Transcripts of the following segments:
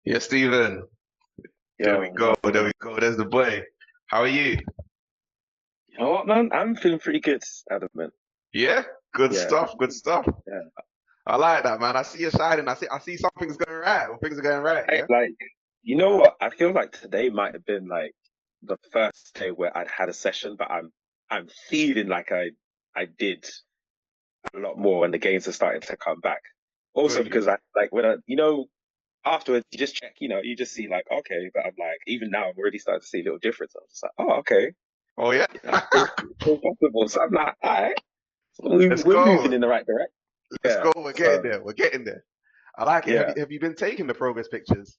Yeah, Steven. There we Yo, go. what's There going we on? go. There's the boy. How are you? You know what, man? I'm feeling pretty good, Adam, man. Yeah, good Yeah, stuff. Good stuff. yeah. I like that, man. I see you shining. I see something's going right. Or things are going right. I, Yeah. like, you know what? I feel like today might have been like the first day where I'd had a session, but I'm feeling like I did a lot more, and the gains are starting to come back. Got Also you. because I like afterwards you just check, you just see like okay, but I'm like even now I'm already starting to see a little difference. I'm just like, oh, okay, Oh yeah. it's possible. So I'm like, all right, so Let's we're moving go. in the right direction. Let's Yeah. go. We're getting So there. We're getting there. I like it. Have you yeah. have you been taking the progress pictures?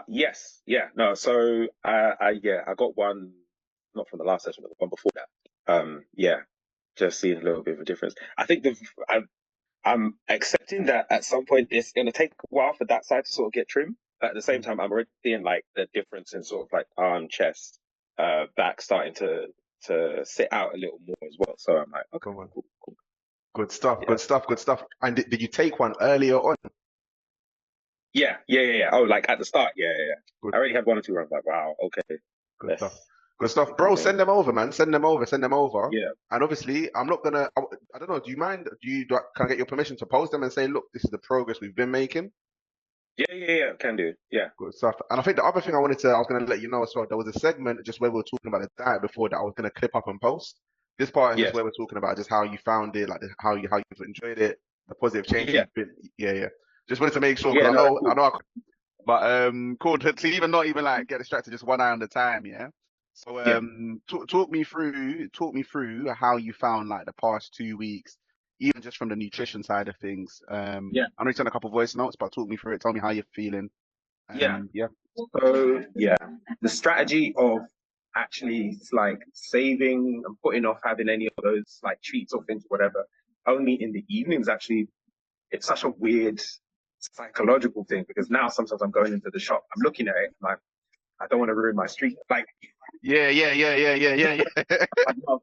Yes, yeah, no. So I got one not from the last session, but the one before that. Yeah, just seeing a little bit of a difference. I think I'm accepting that at some point it's going to take a while for that side to sort of get trimmed. But at the same Mm. time, I'm already seeing like the difference in sort of like arm, chest, back starting to sit out a little more as well. So I'm like, okay, Come on. cool, cool. Good stuff. Yeah, Good stuff. Good stuff. And did you take one earlier on? yeah. Oh, like at the start, yeah. Good. I already had one or two. Where I'm like, wow, okay, Good stuff. let's Good stuff, bro. continue. Send them over, man. Send them over. Send them over. Yeah. And obviously, I'm not gonna. I don't know. Do you mind? Can I get your permission to post them and say, look, this is the progress we've been making? Yeah, can do. Yeah. Good stuff. And I think the other thing I was gonna let you know as well. There was a segment just where we were talking about the diet before that I was gonna clip up and post. This part is just Yes. where we're talking about just how you found it, like how you've enjoyed it, the positive change Yeah. you've been. Yeah, yeah. Just wanted to make sure because Yeah, I no, that's know I cool. know but cool to even not even like get distracted, just one eye on the time, yeah. So Yeah. talk me through how you found like the past 2 weeks, even just from the nutrition side of things. Yeah. I know you sent a couple voice notes, but talk me through it. Tell me how you're feeling, Yeah. and yeah, So yeah, the strategy of actually like saving and putting off having any of those like treats or things, whatever, only in the evenings actually it's such a weird psychological thing because now sometimes I'm going into the shop, I'm looking at it, and like I don't want to ruin my streak. yeah. Like, no,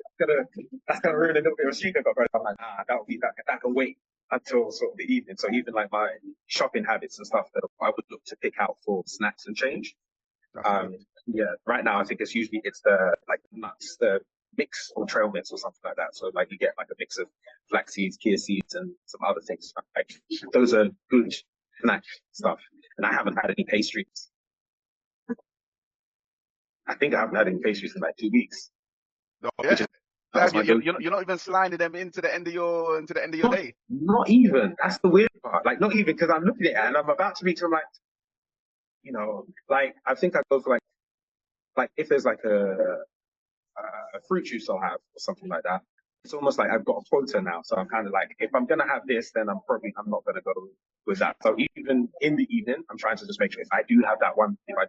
that's gonna ruin a little bit of streak I got going. I'm like, that can wait until sort of the evening. So even like my shopping habits and stuff that I would look to pick out for snacks and change. That's good. Yeah, right now I think it's the like nuts, the mix or trail mix or something like that. So like you get like a mix of flax seeds, chia seeds, and some other things. Like those are good snack stuff. And I haven't had any pastries. I think I haven't had any pastries in like 2 weeks, Oh which yeah, is that was damn, my go. you're not even sliding them into the end of your day. Not even. That's the weird part. Like not even because I'm looking at it and I'm about to reach. I'm like, like I think I go for like if there's like a fruit juice I'll have or something like that. It's almost like I've got a quota now, so I'm kind of like, if I'm gonna have this, then I'm not gonna go with that. So even in the evening, I'm trying to just make sure if I do have that one thing, I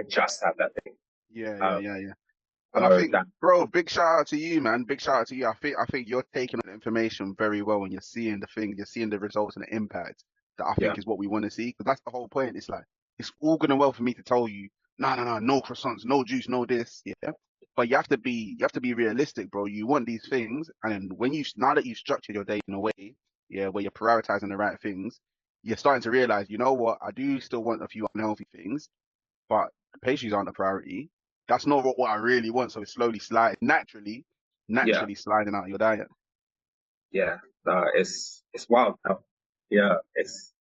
just have that thing. Um, Yeah. And I so think, that bro, big shout out to you, man. Big shout out to you. I think you're taking on the information very well, and you're seeing the thing, you're seeing the results and the impact that I yeah, think is what we want to see. Because that's the whole point. It's like it's all good and well for me to tell you, no croissants, no juice, no this, yeah. But you have to be realistic, bro. You want these things, and when you now that you structured your day in a way, yeah, where you're prioritizing the right things, you're starting to realize, you know what, I do still want a few unhealthy things, but pastries aren't a priority. That's not what I really want. So it's slowly slide yeah, naturally sliding out of your diet. yeah. It's wild now. Yeah, it's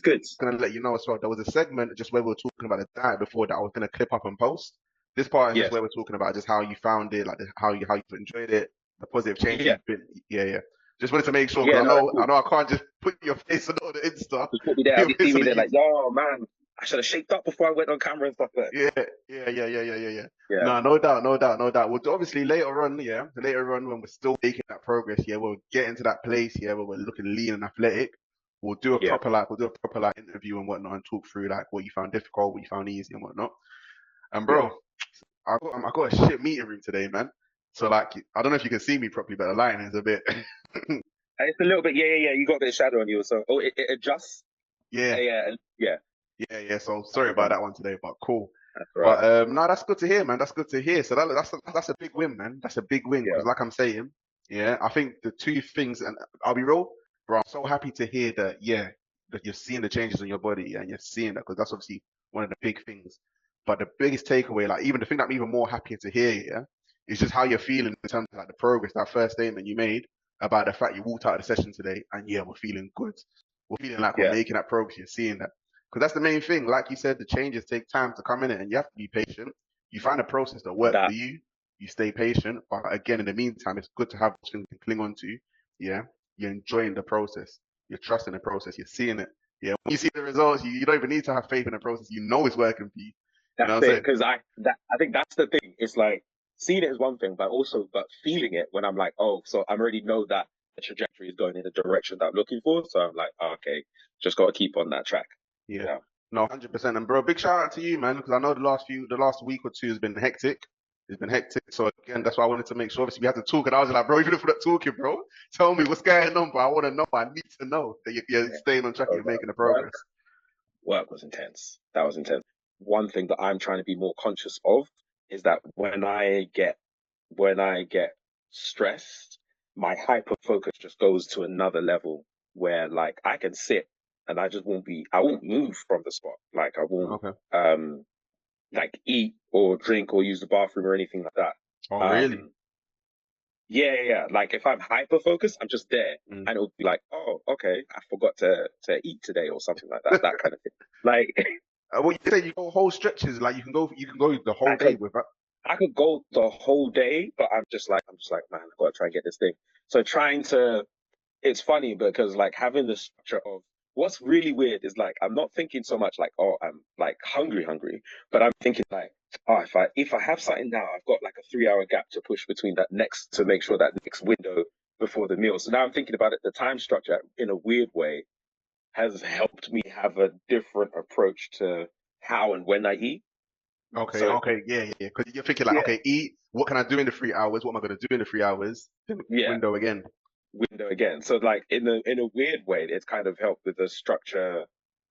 good. Gonna let you know as well. There was a segment just where we were talking about the diet before that I was gonna clip up and post. This part is just Yes, where we're talking about just how you found it, like how you've enjoyed it, the positive change yeah, you've been. Yeah, yeah. Just wanted to make sure yeah. because No, that's I cool. know I can't just put your face on all the Insta, Just put me there. your I'll be face seeing on me the there like, YouTube. yo, man, I should have shaped up before I went on camera and stuff like that. Yeah, yeah. Yeah, No, no doubt, no doubt, no doubt. Well, obviously later on, yeah, later on when we're still making that progress, yeah, we'll get into that place, yeah, where we're looking lean and athletic. yeah, We'll do a proper like interview and whatnot, and talk through like what you found difficult, what you found easy, and whatnot. And yeah. bro, I got a shit meeting room today, man. So like, I don't know if you can see me properly, but the lighting is a bit, It's a little bit, yeah. You got a bit of shadow on you, so it adjusts. yeah, Yeah. yeah. So That's sorry about fine. that one today, but cool. That's right. But no, that's good to hear, man. That's good to hear. So that's a big win, man. That's a big win Yeah, because, like I'm saying, yeah, I think the two things, and I'll be real, bro. I'm so happy to hear that. Yeah, that you're seeing the changes in your body, and you're seeing that because that's obviously one of the big things. But the biggest takeaway, like even the thing that I'm even more happier to hear, yeah, is just how you're feeling in terms of like the progress. That first statement you made about the fact you walked out of the session today, and yeah, we're feeling good. We're feeling like we're Yeah, making that progress. You're seeing that because that's the main thing. Like you said, the changes take time to come in it, and you have to be patient. You find a process that works for that you. You stay patient, but again, in the meantime, it's good to have things to cling on to. Yeah, you're enjoying the process. You're trusting the process. You're seeing it. Yeah, when you see the results, you don't even need to have faith in the process. You know it's working for you. You know that's what I'm it. saying? Because I think that's the thing. It's like seeing it is one thing, but feeling it when I'm like, oh, so I already know that the trajectory is going in the direction that I'm looking for. So I'm like, oh, okay, just got to keep on that track. Yeah. Yeah. No, 100%. And bro, big shout out to you, man, because I know the last week or two has been hectic. It's been hectic. So again, that's why I wanted to make sure. Obviously, we had to talk, and I was like, bro, even if we're not talking, bro, tell me what's going on, bro. I want to know. I need to know that you're Yeah. staying on track and So you're making the work progress. work was intense. That was intense. One thing that I'm trying to be more conscious of is that when I get stressed, my hyper focus just goes to another level where like I can sit and I won't move from the spot. Like I won't Okay. um like eat or drink or use the bathroom or anything like that. Oh, really? Um yeah. Like if I'm hyper focused, I'm just there Mm. and it'll be like, oh, okay, I forgot to eat today or something like that. That kind of thing. Like What you say? You go whole stretches, like you can go the whole I day could with that. I could go the whole day, but I'm just like, man, I've got to try and get this thing. So trying to it's funny because like having the structure of what's really weird is like I'm not thinking so much like, oh, I'm like hungry, but I'm thinking like, oh, if I have something now, I've got like a 3 hour gap to push between that next to make sure that next window before the meal. So now I'm thinking about it, the time structure in a weird way has helped me have a different approach to how and when I eat. Okay, So okay, yeah. Because you're thinking like, yeah, okay, eat. What can I do in the 3 hours? What am I gonna do in the 3 hours? Then yeah. window again. Window again. So like in a weird way, it's kind of helped with the structure,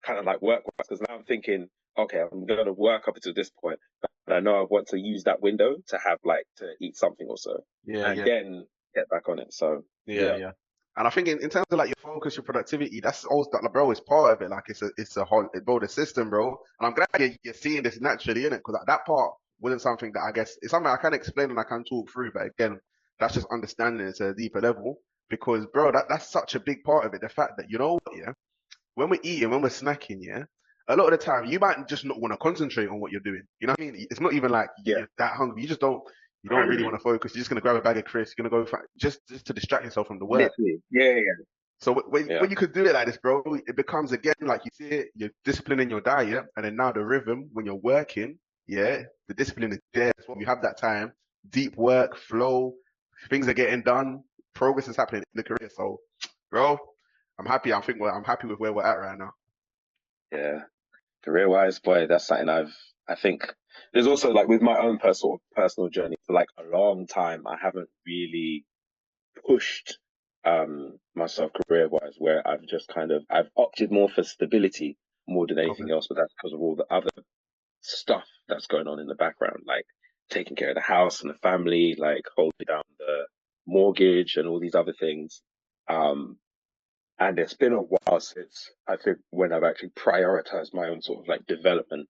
kind of like work wise. Because now I'm thinking, okay, I'm going to work up until this point, but I know I want to use that window to have like to eat something or so, Yeah, and yeah. then get back on it. So Yeah, yeah, yeah. And I think in terms of like your focus, your productivity, that's also like, bro, it's part of it. Like it's a whole bro, the system, bro. And I'm glad you're seeing this naturally in it because that part wasn't something that I guess it's something I can explain and I can talk through. But again, that's just understanding it to a deeper level because, bro, that's such a big part of it. The fact that you know what, yeah, when we're eating, when we're snacking, yeah, a lot of the time you might just not want to concentrate on what you're doing. You know what I mean? It's not even like yeah, you're that hungry. You don't really want to focus. You're just gonna grab a bag of crisps. You're gonna go just to distract yourself from the work. literally, yeah, So yeah, when you could do it like this, bro, it becomes again like you see it. You're disciplining your diet, and then now the rhythm when you're working, yeah, the discipline is there. That's what you have that time, deep work, flow, things are getting done, progress is happening in the career. So, bro, I'm happy. I'm happy with where we're at right now. yeah. Career wise, boy, that's something I think there's also like with my own personal journey for like a long time, I haven't really pushed myself career wise where I've just kind of I've opted more for stability more than Okay. anything else, but that's because of all the other stuff that's going on in the background, like taking care of the house and the family, like holding down the mortgage and all these other things. Um and it's been a while since I think when I've actually prioritized my own sort of like development.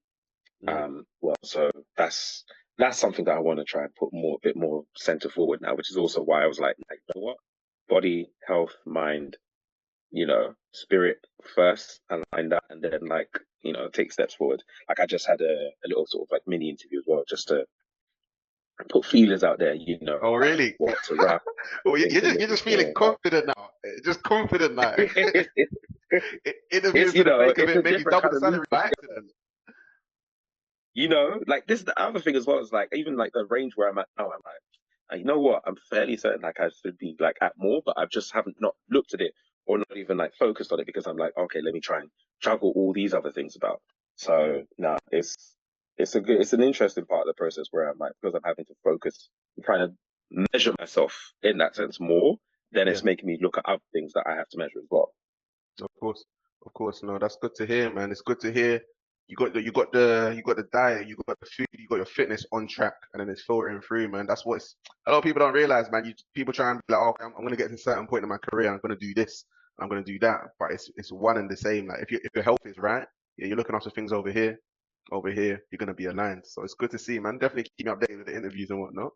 Mm. Well, so that's something that I want to try and put more a bit more center forward now, which is also why I was like, you know what? Body, health, mind, spirit first, and line that, and then like, take steps forward. Like I just had a little sort of like mini interview as well, just to put feelers out there, Oh, like really? what's around Well, things and you're looking just feeling for. confident now. Just confident now. Interviewing It's for the sake of it's a it, maybe different double kind the of mood salary by accident. like this is the other thing as well is like even like the range where I'm at now, I'm like, you know what, I'm fairly certain like I should be like at more, but I just haven't not looked at it or not even like focused on it because I'm like, okay, let me try and juggle all these other things about. Mm. So no, it's an interesting part of the process where I'm like, because I'm having to focus and kind of measure myself in that sense more, then Yeah. it's making me look at other things that I have to measure as well. Of course, of course. No, that's good to hear, man. It's good to hear. You got the diet, you got the food, you got your fitness on track, and then it's filtering through, man. That's what's a lot of people don't realize, man. People try and be like, oh, I'm gonna get to a certain point in my career, I'm gonna do this. I'm gonna do that. But it's one and the same. Like if your health is right, yeah, you're looking after things over here, you're gonna be aligned. So it's good to see, man. Definitely keep me updated with the interviews and whatnot.